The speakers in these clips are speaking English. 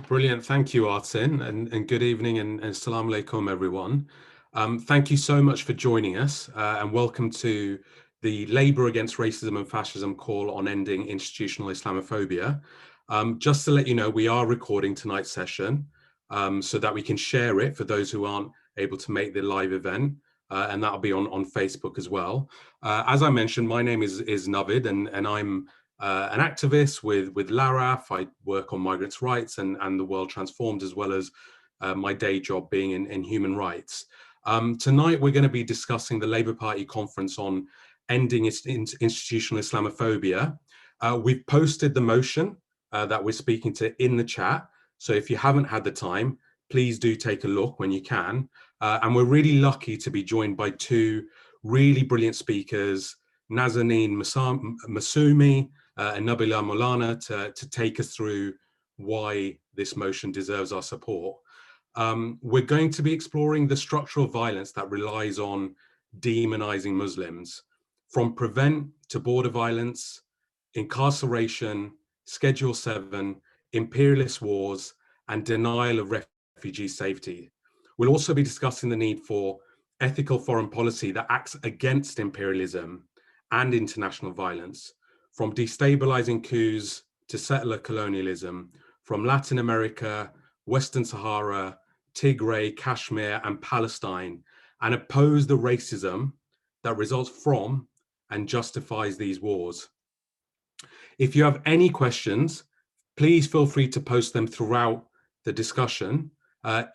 Brilliant. Thank you, Artin, and good evening and assalamu alaikum, everyone. Thank you so much for joining us and welcome to the Labour Against Racism and Fascism call on ending institutional Islamophobia. Just to let you know, we are recording tonight's session so that we can share it for those who aren't able to make the live event, and that'll be on Facebook as well. As I mentioned, my name is Navid, and I'm an activist with LARAF. I work on migrants' rights and the world transformed, as well as my day job being in human rights. Tonight, we're going to be discussing the Labour Party conference on ending institutional Islamophobia. We've posted the motion that we're speaking to in the chat. So if you haven't had the time, please do take a look when you can. And we're really lucky to be joined by two really brilliant speakers, Nazanin Masumi and Nabila Molana, to take us through why this motion deserves our support. We're going to be exploring the structural violence that relies on demonizing Muslims, from prevent to border violence, incarceration, Schedule 7, imperialist wars, and denial of refugee safety. We'll also be discussing the need for ethical foreign policy that acts against imperialism and international violence, from destabilizing coups to settler colonialism, from Latin America, Western Sahara, Tigray, Kashmir, and Palestine, and oppose the racism that results from and justifies these wars. If you have any questions, please feel free to post them throughout the discussion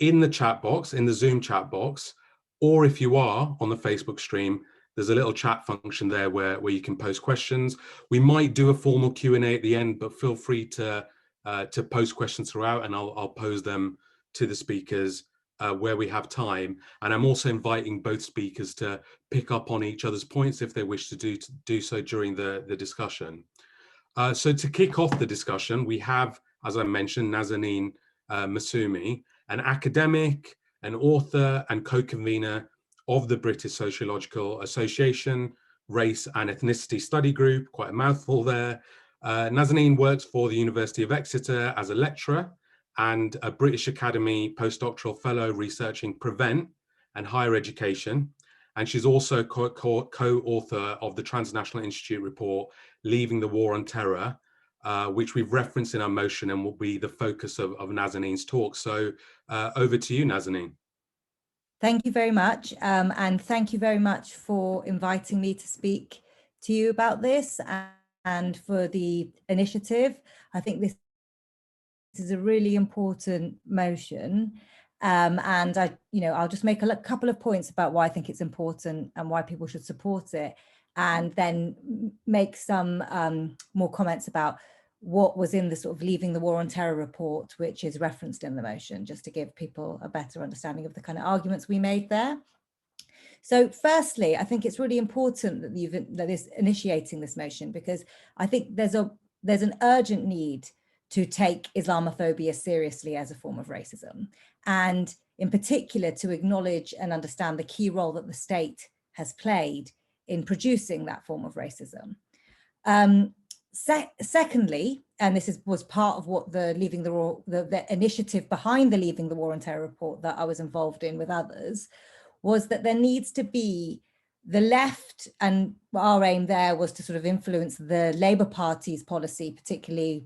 in the chat box, in the Zoom chat box, or if you are on the Facebook stream, there's a little chat function there where you can post questions. We might do a formal Q&A at the end, but feel free to post questions throughout, and I'll pose them to the speakers where we have time. And I'm also inviting both speakers to pick up on each other's points if they wish to do so during the discussion. So to kick off the discussion, we have, as I mentioned, Nazanin Masumi, an academic, an author and co-convener of the British Sociological Association Race and Ethnicity Study Group, quite a mouthful there. Nazanin works for the University of Exeter as a lecturer and a British Academy postdoctoral fellow researching prevent and higher education. And she's also co-author of the Transnational Institute report, Leaving the War on Terror, which we've referenced in our motion and will be the focus of Nazanin's talk. So over to you, Nazanin. Thank you very much. And thank you very much for inviting me to speak to you about this and for the initiative. I think this is a really important motion. And I'll just make a couple of points about why I think it's important and why people should support it, and then make some more comments about what was in the sort of Leaving the War on Terror report, which is referenced in the motion, just to give people a better understanding of the kind of arguments we made there. So firstly, I think it's really important that is initiating this motion, because I think there's an urgent need to take Islamophobia seriously as a form of racism, and in particular to acknowledge and understand the key role that the state has played in producing that form of racism. Secondly, and this was part of what the initiative behind the Leaving the War on Terror report that I was involved in with others, was that there needs to be the left, and our aim there was to sort of influence the Labour Party's policy, particularly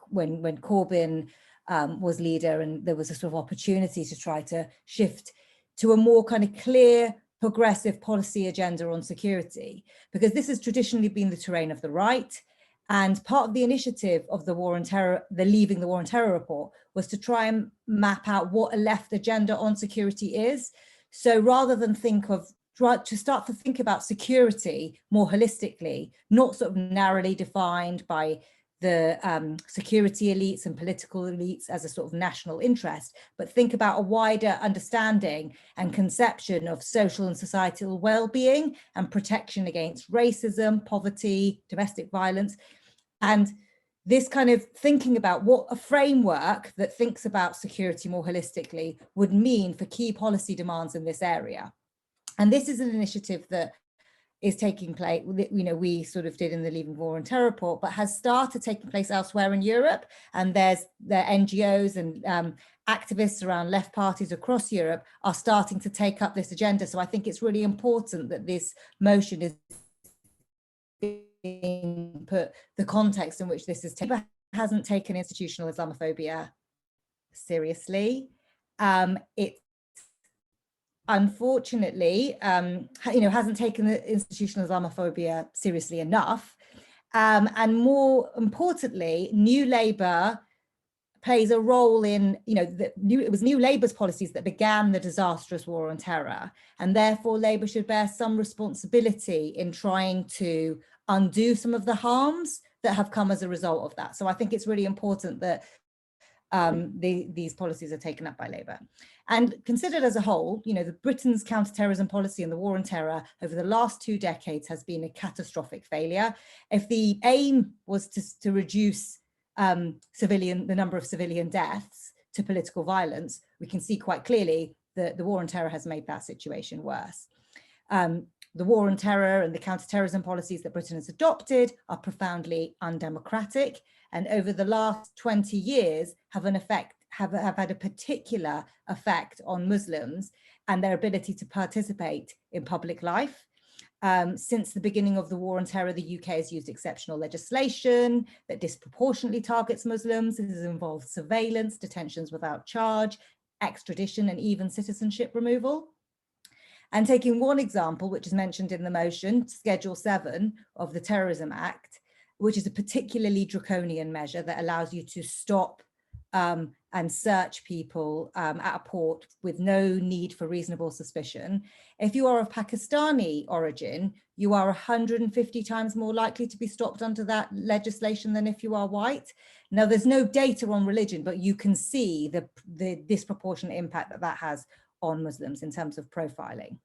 when Corbyn was leader, and there was a sort of opportunity to try to shift to a more kind of clear, progressive policy agenda on security, because this has traditionally been the terrain of the right. And part of the initiative of the Leaving the War on Terror report was to try and map out what a left agenda on security is. So rather than start to think about security more holistically, not sort of narrowly defined by the security elites and political elites as a sort of national interest, but think about a wider understanding and conception of social and societal well-being and protection against racism, poverty, domestic violence. And this kind of thinking about what a framework that thinks about security more holistically would mean for key policy demands in this area. And this is an initiative that is taking place, we sort of did in the Leaving the War on Terror report, but has started taking place elsewhere in Europe. And there's the NGOs and activists around left parties across Europe are starting to take up this agenda. So I think it's really important that this motion is being put, the context in which this is taken. Hasn't taken institutional Islamophobia seriously. It unfortunately, hasn't taken the institutional Islamophobia seriously enough. And more importantly, New Labour plays a role in, it was New Labour's policies that began the disastrous war on terror. And therefore, Labour should bear some responsibility in trying to undo some of the harms that have come as a result of that. So I think it's really important that these policies are taken up by Labour. And considered as a whole, the Britain's counterterrorism policy and the war on terror over the last 2 decades has been a catastrophic failure. If the aim was to reduce the number of civilian deaths to political violence, we can see quite clearly that the war on terror has made that situation worse. The war on terror and the counterterrorism policies that Britain has adopted are profoundly undemocratic, and over the last 20 years have had a particular effect on Muslims and their ability to participate in public life. Since the beginning of the war on terror, the UK has used exceptional legislation that disproportionately targets Muslims. This has involved surveillance, detentions without charge, extradition, and even citizenship removal. And taking one example, which is mentioned in the motion, Schedule 7 of the Terrorism Act, which is a particularly draconian measure that allows you to stop and search people at a port with no need for reasonable suspicion. If you are of Pakistani origin, you are 150 times more likely to be stopped under that legislation than if you are white. Now, there's no data on religion, but you can see the disproportionate impact that has on Muslims in terms of profiling.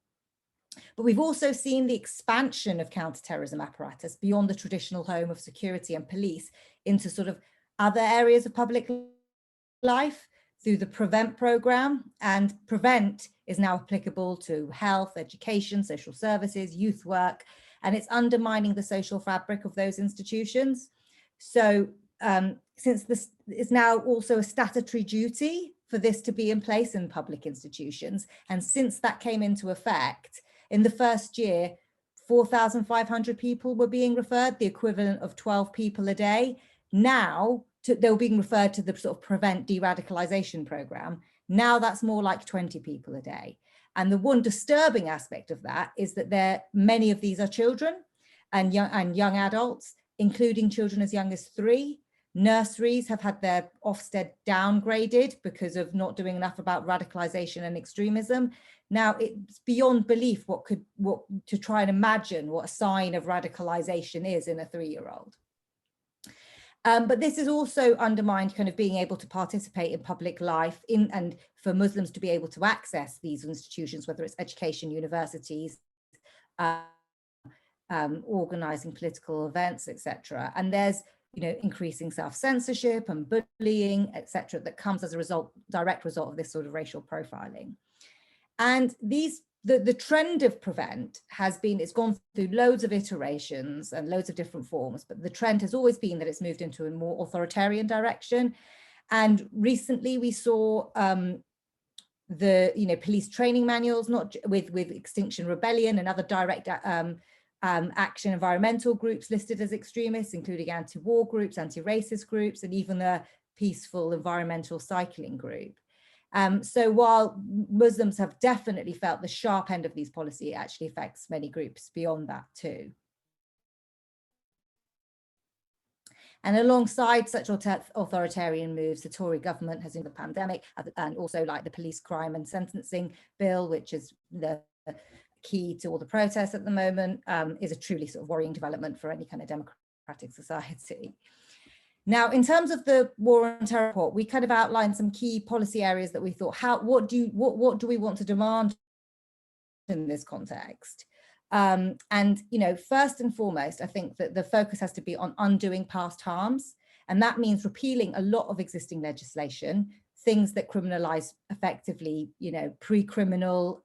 But we've also seen the expansion of counterterrorism apparatus beyond the traditional home of security and police into sort of other areas of public life through the PREVENT program. And PREVENT is now applicable to health, education, social services, youth work, and it's undermining the social fabric of those institutions. So since this is now also a statutory duty for this to be in place in public institutions, and since that came into effect, in the first year, 4,500 people were being referred, the equivalent of 12 people a day. Now, they were being referred to the sort of PREVENT de-radicalization program. Now that's more like 20 people a day. And the one disturbing aspect of that is that many of these are children and young adults, including children as young as 3. Nurseries have had their Ofsted downgraded because of not doing enough about radicalization and extremism. Now, it's beyond belief to try and imagine what a sign of radicalization is in a 3-year-old. But this is also undermined kind of being able to participate in public life and for Muslims to be able to access these institutions, whether it's education, universities, organizing political events, etc. And there's increasing self-censorship and bullying, etc., that comes as a direct result of this sort of racial profiling. And the trend of PREVENT it's gone through loads of iterations and loads of different forms, but the trend has always been that it's moved into a more authoritarian direction. And recently we saw police training manuals, not with Extinction Rebellion and other direct action environmental groups listed as extremists, including anti-war groups, anti-racist groups, and even the peaceful environmental cycling group. So while Muslims have definitely felt the sharp end of these policies, it actually affects many groups beyond that too. And alongside such authoritarian moves, the Tory government has in the pandemic, and also like the police crime and sentencing bill, which is the key to all the protests at the moment, is a truly sort of worrying development for any kind of democratic society. Now, in terms of the War on Terror report, we kind of outlined some key policy areas that we thought, what do we want to demand in this context? And, first and foremost, I think that the focus has to be on undoing past harms. And that means repealing a lot of existing legislation, things that criminalize effectively, pre-criminal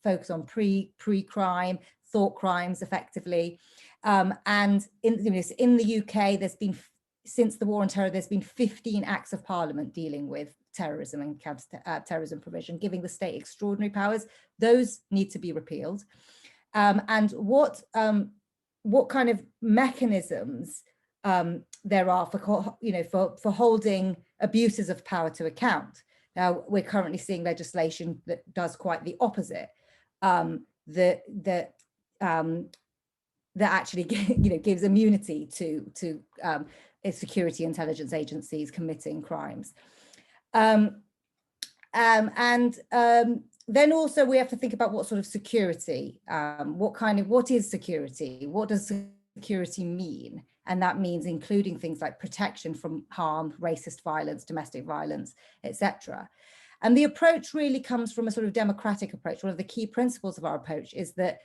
focus on pre-crime, thought crimes effectively. And in the UK, there's been, since the War on Terror, there's been 15 acts of parliament dealing with terrorism and counter-terrorism provision, giving the state extraordinary powers. Those need to be repealed. And what kind of mechanisms there are for holding abuses of power to account. Now, we're currently seeing legislation that does quite the opposite, that actually gives immunity to security intelligence agencies committing crimes. Then also we have to think about what sort of security, what is security? What does security mean? And that means including things like protection from harm, racist violence, domestic violence, etc. And the approach really comes from a sort of democratic approach. One of the key principles of our approach is that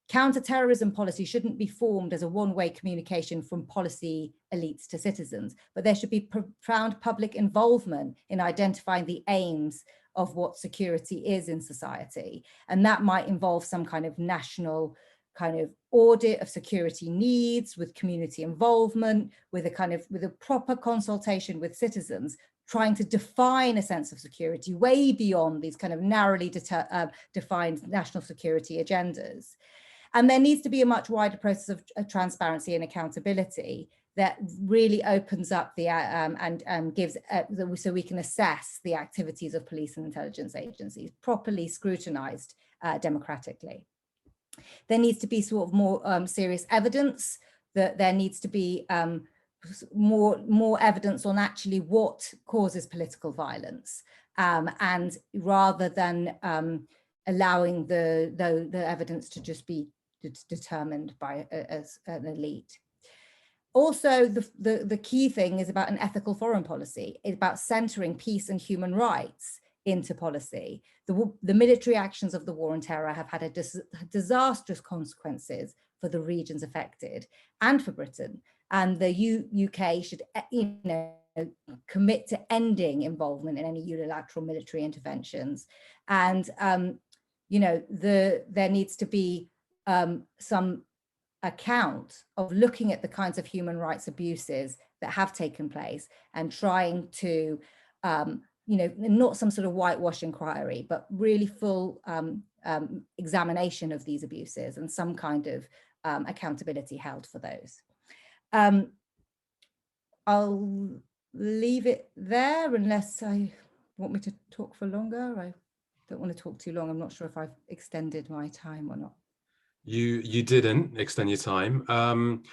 counter-terrorism policy shouldn't be formed as a one-way communication from policy elites to citizens, but there should be profound public involvement in identifying the aims of what security is in society. And that might involve some kind of national kind of audit of security needs, with community involvement, with a proper consultation with citizens, trying to define a sense of security way beyond these kind of narrowly defined national security agendas. And there needs to be a much wider process of transparency and accountability that really opens up the and gives so we can assess the activities of police and intelligence agencies, properly scrutinized democratically. There needs to be sort of more serious evidence, that there needs to be more evidence on actually what causes political violence, and rather than allowing the evidence to just be determined by as an elite. Also, the key thing is about an ethical foreign policy. It's about centering peace and human rights into policy. The military actions of the War on Terror have had disastrous consequences for the regions affected and for Britain. And the UK should, commit to ending involvement in any unilateral military interventions. And, there needs to be some account of looking at the kinds of human rights abuses that have taken place and trying to, not some sort of whitewash inquiry, but really full examination of these abuses and some kind of accountability held for those. I'll leave it there unless I want me to talk for longer. I don't want to talk too long. I'm not sure if I've extended my time or not. You didn't extend your time, and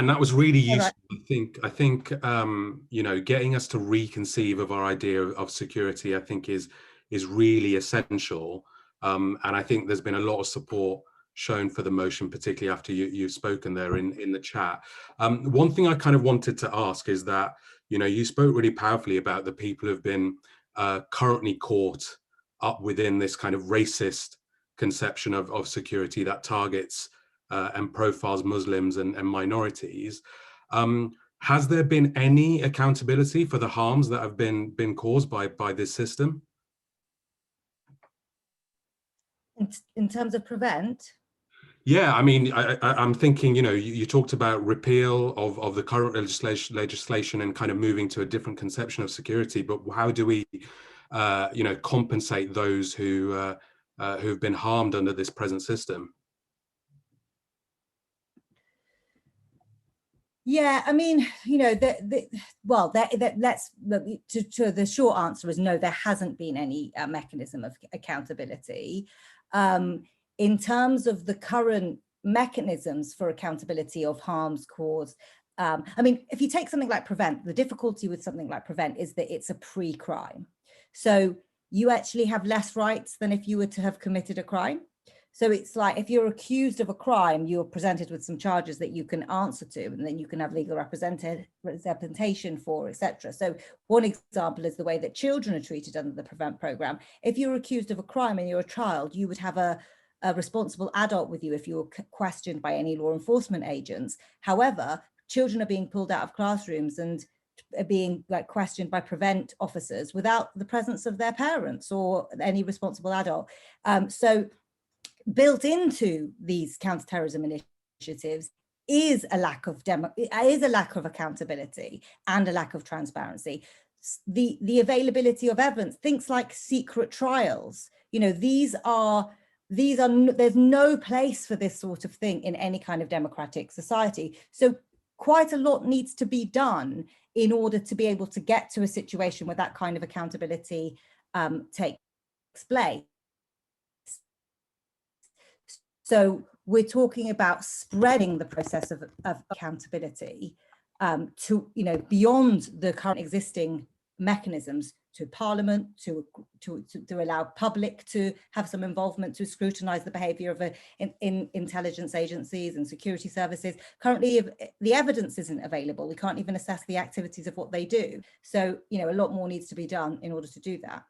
that was really useful. Right. I think getting us to reconceive of our idea of security, I think is really essential, and I think there's been a lot of support shown for the motion, particularly after you've spoken there in the chat. One thing I kind of wanted to ask is that you spoke really powerfully about the people who've been currently caught up within this kind of racist conception of security that targets and profiles Muslims and minorities. Has there been any accountability for the harms that have been caused by this system? In terms of prevent? Yeah, I mean, I'm thinking, you talked about repeal of the current legislation and kind of moving to a different conception of security, but how do we, compensate those who've been harmed under this present system? Yeah, I mean, the short answer is no, there hasn't been any mechanism of accountability. In terms of the current mechanisms for accountability of harms caused, I mean, if you take something like prevent, the difficulty with something like prevent is that it's a pre-crime. So you actually have less rights than if you were to have committed a crime. So it's like if you're accused of a crime, you're presented with some charges that you can answer to, and then you can have legal representation for, etc. So one example is the way that children are treated under the Prevent programme. If you're accused of a crime and you're a child, you would have a responsible adult with you if you were questioned by any law enforcement agents. However, children are being pulled out of classrooms and are being questioned by Prevent officers without the presence of their parents or any responsible adult. So built into these counterterrorism initiatives is a lack of accountability and a lack of transparency. The availability of evidence, things like secret trials, there's no place for this sort of thing in any kind of democratic society. So quite a lot needs to be done in order to be able to get to a situation where that kind of accountability takes place. So we're talking about spreading the process of accountability to, beyond the current existing mechanisms, to Parliament, to allow public to have some involvement, to scrutinise the behaviour of in intelligence agencies and security services. Currently, the evidence isn't available. We can't even assess the activities of what they do. So, a lot more needs to be done in order to do that.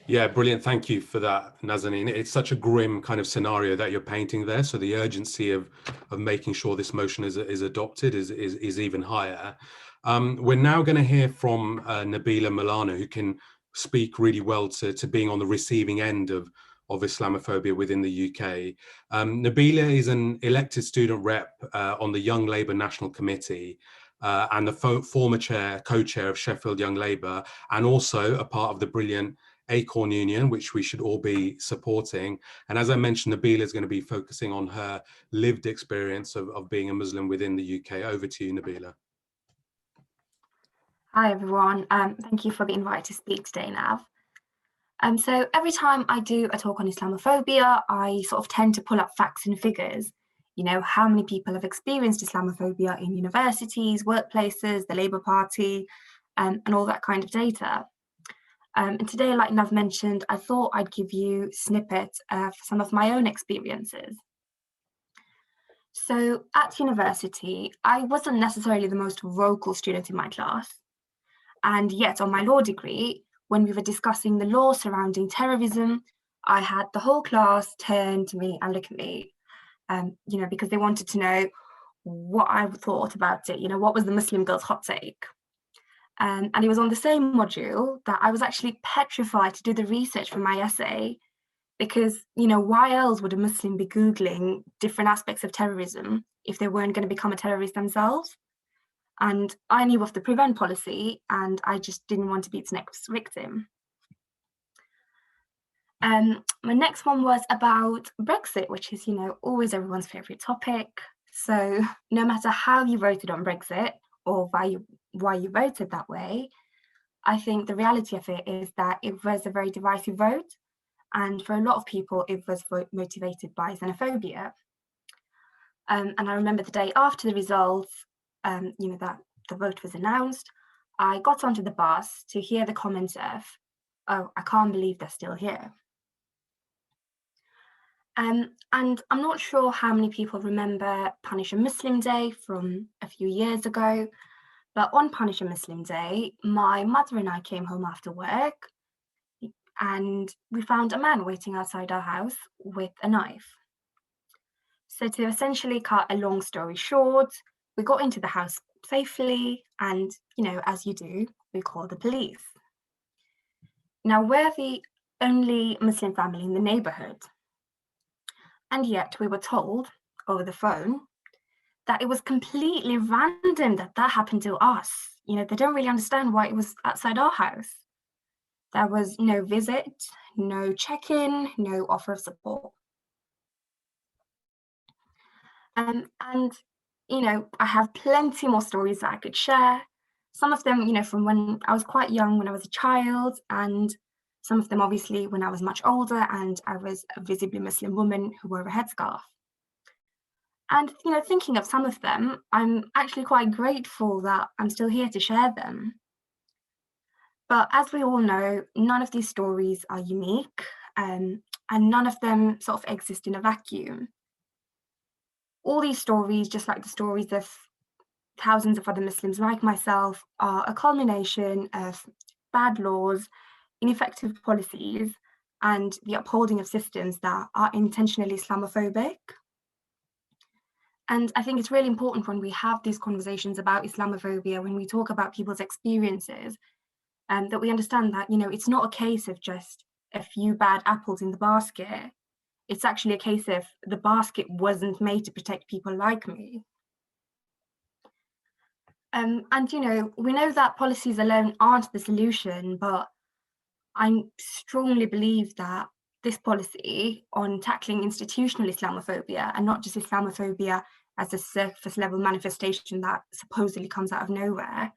Yeah, brilliant. Thank you for that, Nazanin. It's such a grim kind of scenario that you're painting there. So the urgency of making sure this motion is adopted is even higher. We're now going to hear from Nabila Milano, who can speak really well to being on the receiving end of Islamophobia within the UK. Nabila is an elected student rep on the Young Labour National Committee and the former co-chair of Sheffield Young Labour, and also a part of the brilliant Acorn Union, which we should all be supporting. And as I mentioned, Nabila is going to be focusing on her lived experience of being a Muslim within the UK. Over to you, Nabila. Hi, everyone. Thank you for the invite to speak today, Nav. So every time I do a talk on Islamophobia, I sort of tend to pull up facts and figures. How many people have experienced Islamophobia in universities, workplaces, the Labour Party, and all that kind of data. And today, like Nav mentioned, I thought I'd give you snippets of some of my own experiences. So at university, I wasn't necessarily the most vocal student in my class. And yet on my law degree, when we were discussing the law surrounding terrorism, I had the whole class turn to me and look at me, because they wanted to know what I thought about it, what was the Muslim girl's hot take. And it was on the same module that I was actually petrified to do the research for my essay, because, why else would a Muslim be Googling different aspects of terrorism if they weren't going to become a terrorist themselves? And I knew of the prevent policy, and I just didn't want to be its next victim. My next one was about Brexit, which is, always everyone's favourite topic. So no matter how you voted on Brexit, or why you voted that way, I think the reality of it is that it was a very divisive vote, and for a lot of people it was motivated by xenophobia. And I remember the day after the results, that the vote was announced, I got onto the bus to hear the comments of, "Oh, I can't believe they're still here." And I'm not sure how many people remember Punish a Muslim Day from a few years ago, but on Punish a Muslim Day, my mother and I came home after work, and we found a man waiting outside our house with a knife. So to essentially cut a long story short, we got into the house safely, and, as you do, we called the police. Now, we're the only Muslim family in the neighbourhood, and yet we were told over the phone that it was completely random that happened to us. They don't really understand why it was outside our house. There was no visit, no check-in, no offer of support. And, I have plenty more stories that I could share. Some of them, from when I was quite young, when I was a child, and some of them obviously when I was much older and I was a visibly Muslim woman who wore a headscarf. And, thinking of some of them, I'm actually quite grateful that I'm still here to share them. But as we all know, none of these stories are unique, and none of them sort of exist in a vacuum. All these stories, just like the stories of thousands of other Muslims like myself, are a culmination of bad laws, ineffective policies, and the upholding of systems that are intentionally Islamophobic. And I think it's really important when we have these conversations about Islamophobia, when we talk about people's experiences, that we understand that, it's not a case of just a few bad apples in the basket. it's actually a case of the basket wasn't made to protect people like me. And, you know, we know that policies alone aren't the solution, but I strongly believe that this policy on tackling institutional Islamophobia, and not just Islamophobia as a surface level manifestation that supposedly comes out of nowhere,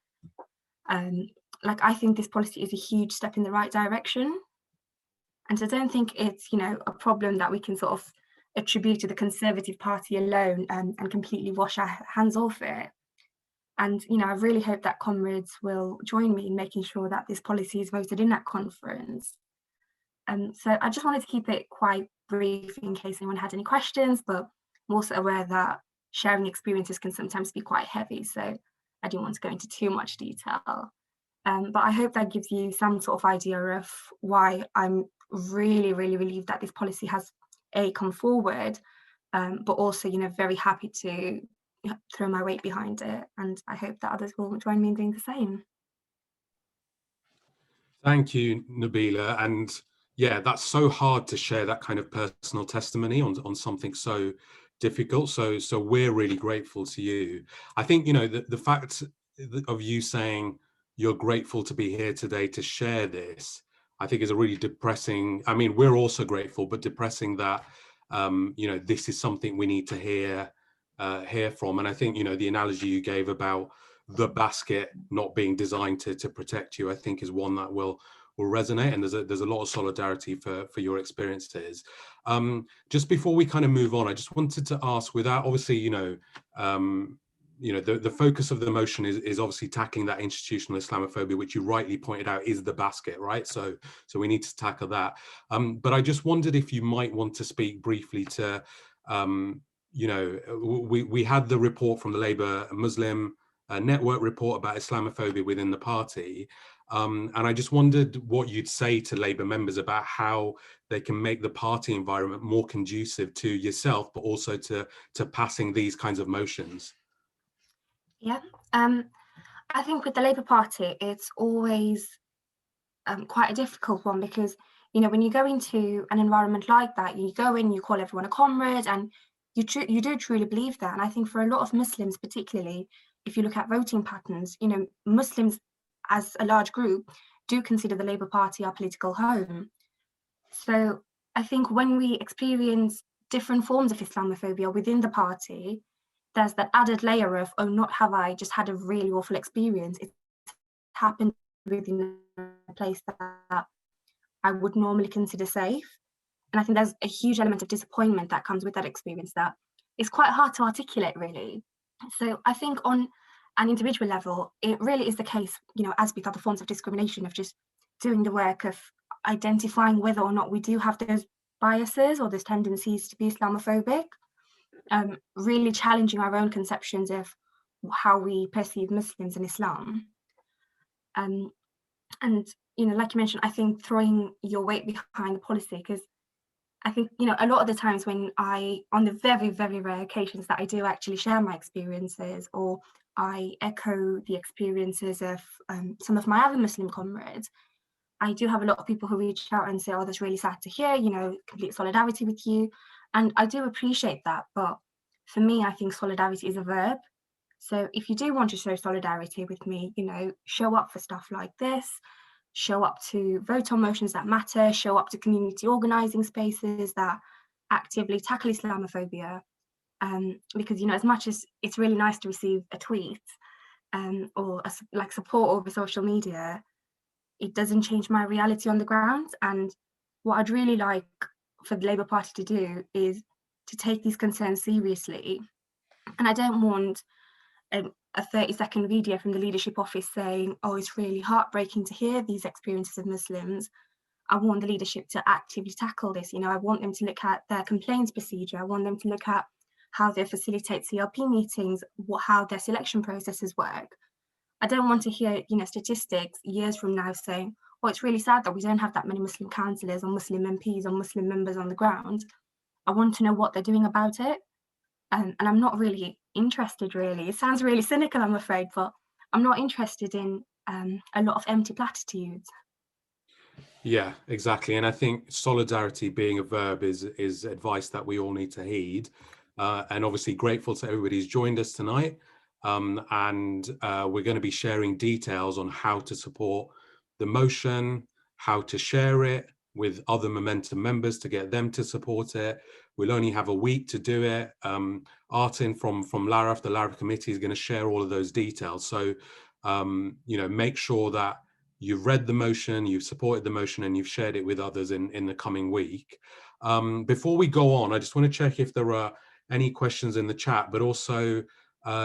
like, I think this policy is a huge step in the right direction. And I don't think it's, you know, a problem that we can sort of attribute to the Conservative Party alone, and completely wash our hands off it. And, you know, I really hope that comrades will join me in making sure that this policy is voted in at conference. So I just wanted to keep it quite brief in case anyone had any questions, but I'm also aware that sharing experiences can sometimes be quite heavy, so I didn't want to go into too much detail. But I hope that gives you some sort of idea of why I'm really, really relieved that this policy has come forward, but also, you know, very happy to throw my weight behind it, and I hope that others will join me in doing the same. Thank you, Nabila. And yeah, that's so hard to share that kind of personal testimony on something so difficult. So we're really grateful to you. I think, you know, the fact of you saying you're grateful to be here today to share this, I think is a really depressing, I mean, we're also grateful, but depressing that, you know, this is something we need to hear from. And I think, you know, the analogy you gave about the basket not being designed to protect you, I think is one that will resonate, and there's a lot of solidarity for your experiences. Just before we kind of move on, I just wanted to ask, without obviously, you know, the focus of the motion is obviously tackling that institutional Islamophobia, which you rightly pointed out is the basket, right? So we need to tackle that. But I just wondered if you might want to speak briefly to, you know, we had the report from the Labour Muslim network report about Islamophobia within the party. And I just wondered what you'd say to Labour members about how they can make the party environment more conducive to yourself, but also to passing these kinds of motions. Yeah, I think with the Labour Party, it's always quite a difficult one, because, you know, when you go into an environment like that, you go in, you call everyone a comrade, and you do truly believe that. And I think for a lot of Muslims, particularly, if you look at voting patterns, you know, Muslims as a large group do consider the Labour Party our political home. So I think when we experience different forms of Islamophobia within the party, there's that added layer of, oh, not have I just had a really awful experience, it's happened within a place that I would normally consider safe. And I think there's a huge element of disappointment that comes with that experience that is quite hard to articulate, really. So I think on an individual level, it really is the case, you know, as with other forms of discrimination, of just doing the work of identifying whether or not we do have those biases or those tendencies to be Islamophobic, really challenging our own conceptions of how we perceive Muslims and Islam. And, you know, like you mentioned, I think throwing your weight behind the policy, because I think, you know, a lot of the times when on the very, very rare occasions that I do actually share my experiences, or I echo the experiences of some of my other Muslim comrades, I do have a lot of people who reach out and say, oh, that's really sad to hear, you know, complete solidarity with you. And I do appreciate that. But for me, I think solidarity is a verb. So if you do want to show solidarity with me, you know, show up for stuff like this, show up to vote on motions that matter, show up to community organising spaces that actively tackle Islamophobia. Because, you know, as much as it's really nice to receive a tweet or like support over social media, it doesn't change my reality on the ground. And what I'd really like for the Labour Party to do is to take these concerns seriously. And I don't want a 30-second video from the leadership office saying, oh, it's really heartbreaking to hear these experiences of Muslims. I want the leadership to actively tackle this. You know, I want them to look at their complaints procedure. I want them to look at how they facilitate CLP meetings, how their selection processes work. I don't want to hear, you know, statistics years from now saying, oh, it's really sad that we don't have that many Muslim councillors or Muslim MPs or Muslim members on the ground. I want to know what they're doing about it. And I'm not really interested, really. It sounds really cynical, I'm afraid, but I'm not interested in a lot of empty platitudes. Yeah, exactly. And I think solidarity being a verb is advice that we all need to heed. And obviously grateful to everybody who's joined us tonight. We're going to be sharing details on how to support the motion, how to share it with other Momentum members to get them to support it. We'll only have a week to do it. Artin from LARAF, the LARAF committee, is going to share all of those details. So, make sure that you've read the motion, you've supported the motion, and you've shared it with others in the coming week. Before we go on, I just want to check if there are any questions in the chat, but also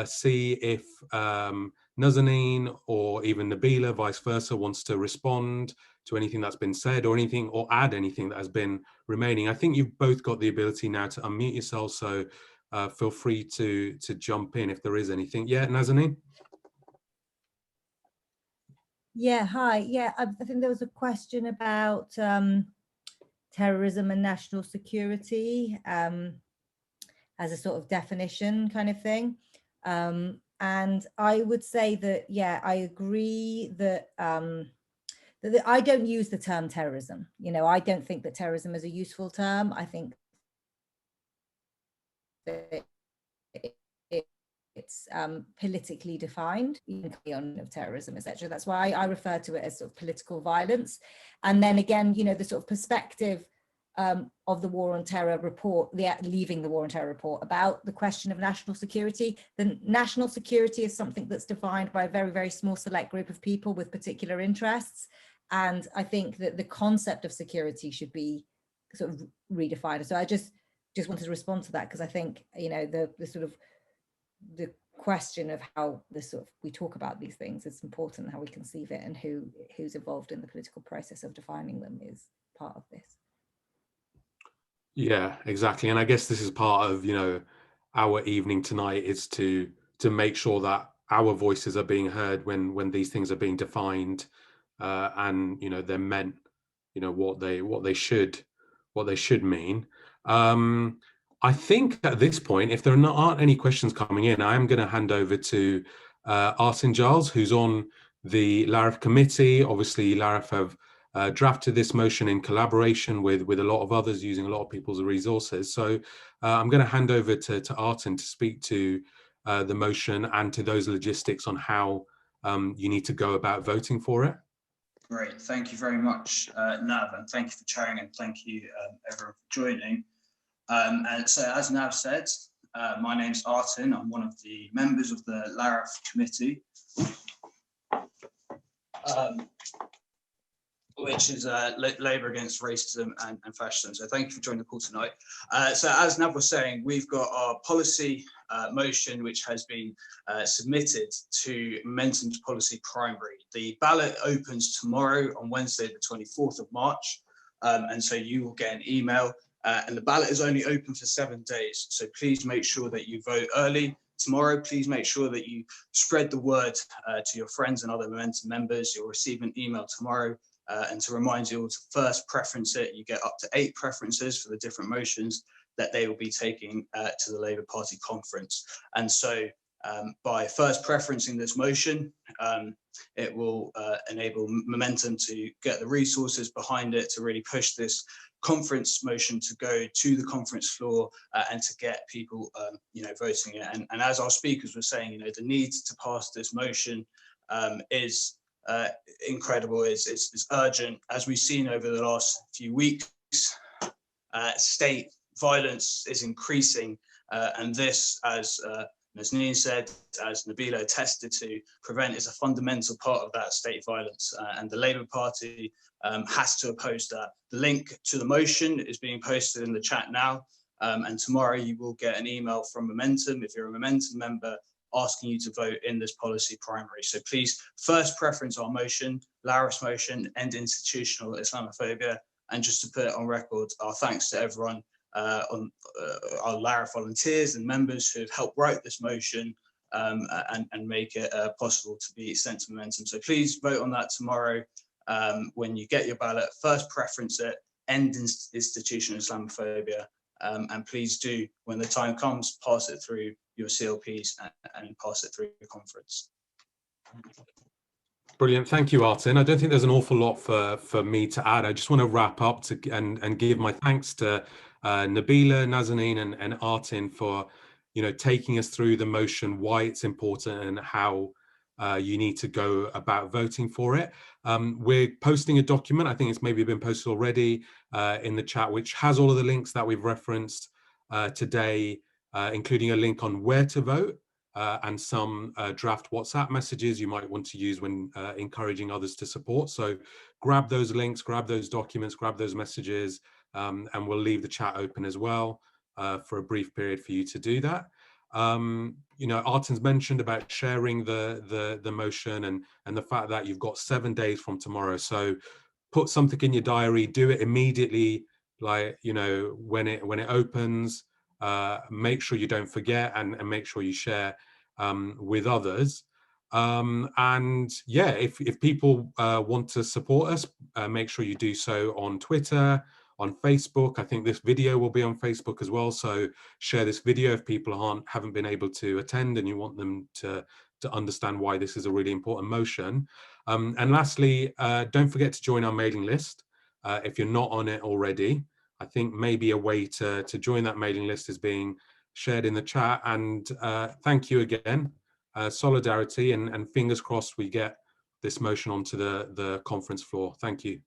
see if Nazanin or even Nabila, vice versa, wants to respond to anything that's been said or anything, or add anything that has been remaining. I think you've both got the ability now to unmute yourselves, so feel free to jump in if there is anything. Yeah, Nazanin? Yeah, hi. Yeah, I think there was a question about terrorism and national security as a sort of definition kind of thing. And I would say that, yeah, I agree that that I don't use the term terrorism. I don't think that terrorism is a useful term. I think that it's politically defined of terrorism, etc. That's why I refer to it as sort of political violence. And then again, the sort of perspective of the War on Terror report, leaving the War on Terror report, about the question of national security. The national security is something that's defined by a very, very small select group of people with particular interests. And I think that the concept of security should be sort of redefined. So I just wanted to respond to that, because I think, the sort of the question of how we talk about these things is important, how we conceive it, and who's involved in the political process of defining them is part of this. Yeah, exactly. And I guess this is part of, our evening tonight, is to make sure that our voices are being heard when these things are being defined, and they're meant, what they should mean. I think at this point, if there aren't any questions coming in, I am going to hand over to Artin Giles, who's on the LARAF committee. Obviously, LARAF have drafted this motion in collaboration with a lot of others, using a lot of people's resources. So I'm going to hand over to Artin to speak to the motion and to those logistics on how you need to go about voting for it. Great, thank you very much, Nav, and thank you for chairing, and thank you everyone for joining. And so, as Nav said, my name's Artin. I'm one of the members of the LARAF committee, which is Labour Against Racism and Fascism. So thank you for joining the call tonight. So as Nav was saying, we've got our policy motion, which has been submitted to Momentum's policy primary. The ballot opens tomorrow on Wednesday, the 24th of March. And so you will get an email, and the ballot is only open for 7 days. So please make sure that you vote early tomorrow. Please make sure that you spread the word to your friends and other Momentum members. You'll receive an email tomorrow. And to remind you all to first preference it. You get up to 8 preferences for the different motions that they will be taking to the Labour Party conference. And so by first preferencing this motion, it will enable Momentum to get the resources behind it to really push this conference motion to go to the conference floor and to get people, voting it. And as our speakers were saying, the need to pass this motion is incredible. It's urgent. As we've seen over the last few weeks, state violence is increasing, and this, as Neen said, as Nabila attested to, prevent is a fundamental part of that state violence, and the Labour Party has to oppose that. The link to the motion is being posted in the chat now, and tomorrow you will get an email from Momentum, if you're a Momentum member, asking you to vote in this policy primary. So please first preference our motion, LARAF's motion, End Institutional Islamophobia. And just to put it on record, our thanks to everyone on our LARAF volunteers and members who have helped write this motion and make it possible to be sent to Momentum. So please vote on that tomorrow when you get your ballot. First preference it, End Institutional Islamophobia. And please do, when the time comes, pass it through your CLPs and pass it through the conference. Brilliant. Thank you, Artin. I don't think there's an awful lot for me to add. I just want to wrap up and give my thanks to Nabila, Nazanin, and Artin for taking us through the motion, why it's important, and how you need to go about voting for it. We're posting a document, I think it's maybe been posted already in the chat, which has all of the links that we've referenced today, including a link on where to vote. And some draft WhatsApp messages you might want to use when encouraging others to support. So grab those links, grab those documents, grab those messages, and we'll leave the chat open as well for a brief period for you to do that. Artin's mentioned about sharing the motion and the fact that you've got 7 days from tomorrow. So put something in your diary, do it immediately, like when it opens. Make sure you don't forget and make sure you share with others. And yeah, if people want to support us, make sure you do so on Twitter, on Facebook. I think this video will be on Facebook as well. So share this video if people haven't been able to attend and you want them to understand why this is a really important motion. And lastly, don't forget to join our mailing list if you're not on it already. I think maybe a way to join that mailing list is being shared in the chat. And thank you again. Solidarity and fingers crossed we get this motion onto the conference floor. Thank you.